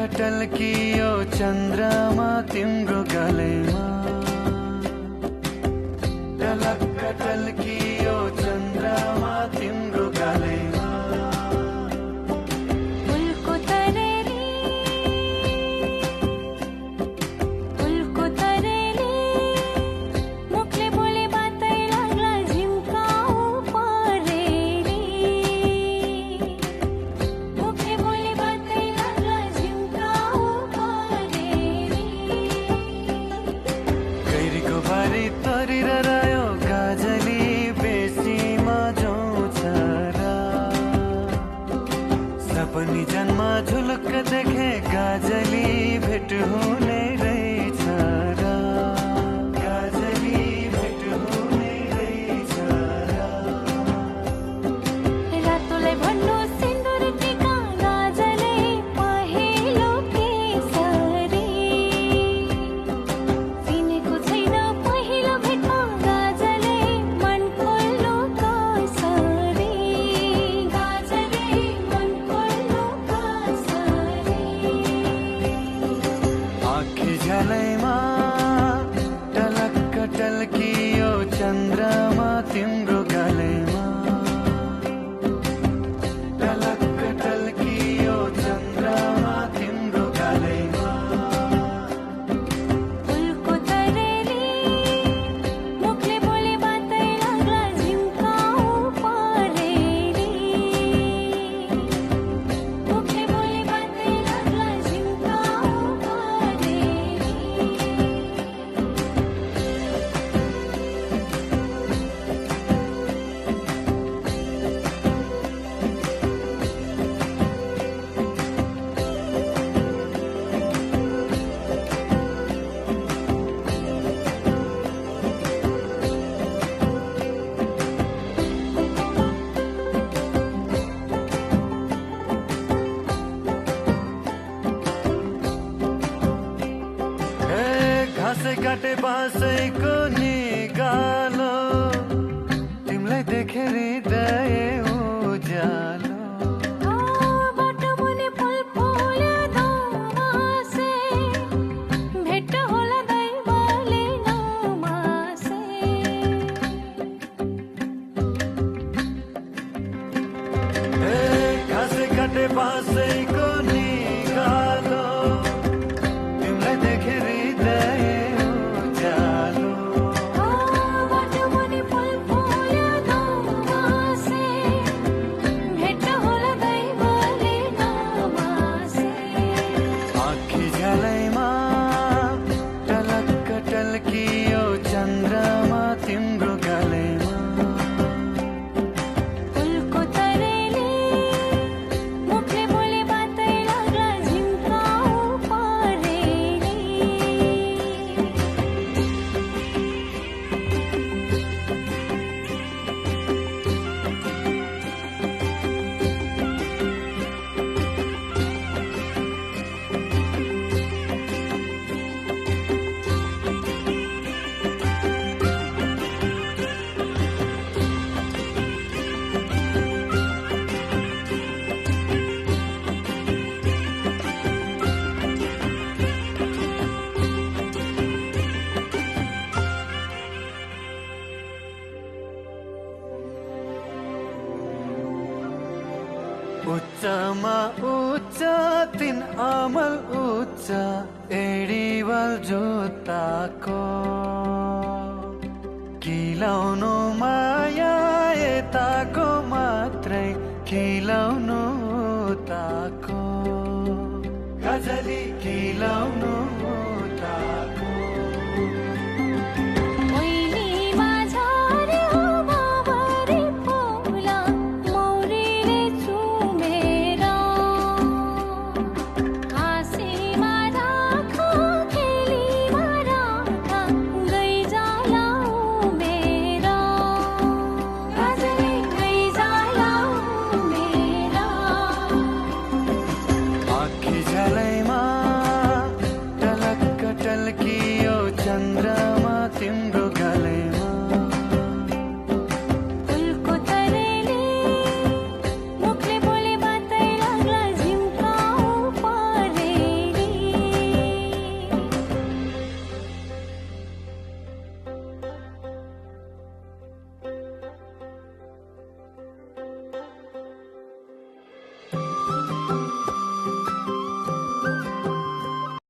टल्कियो चन्द्रमा तिम्रो गलैमा, टलक्क टल्कियो चन्द्रमा तिम्रो गलैमा। फुलको तरेली मुखले बोले बातै लाग्ला झिम्काउ परेली, मुखले बोले बातै लाग्ला झिम्काउ परेली। कैरीको बारी तरिरह्यो गाजली बेसीमा जाउँछ र, सपनी जन्म झुलुक्क देखे गाजली भेट हुने रहेछ र, गाजली भेट हुने रहेछ र। रातोलाई भन्नु सिन्दुर टीका गाजले पहेँलो केसरी, चिनेको छैन पहिलो भेटमा गाजले मन खोल्नु कसरी, गाजले मन खोल्नु कसरी। आँखी झलैमा टलक्क टल्कियो चन्द्रमा तिम्रो गलैमा, टलक्क टल्कियो चन्द्रमा तिम्रो गलैमा। फुलको तरेली मुखले बोले बातै लाग्ला झिम्काउ परेली, मुखले बोले बातै लाग्ला झिम्काउ परेली। घाँसै काटे बाँसैको निगालो, तिमीलाई देखेर हृदय उज्यालो। बाटो मुनि फुल फुल्यो दमासे, भेट होला दैवले नमासे। घाँसै काटे बाँसैको निगालो, तिमीलाई देखेर हृदय उज्यालो। बाटो मुनि फुल फुल्यो दमासे, भेट होला दैवले नमासे। आँखी झलैमा टलक्क टल्कियो चन्द्रमा तिम्रो गलैमा, फुलको तरेली मुखले बोले बातै लाग्ला झिम्काउ परेली। उच्चमा उच्च तिन अमल उच्च एडिवल जुत्ताको, खिलाउनु माया यताको मात्रै खिलाउनु उताको, गजली खिलाउनु उताको। ओइलीमा झर्यो बाबरी फुल मौरीले चुमेर, हाँसीमा राख खेलीमा राख गैजाला उमेर, गाजले गैजाला उमेर। आँखी झलैमा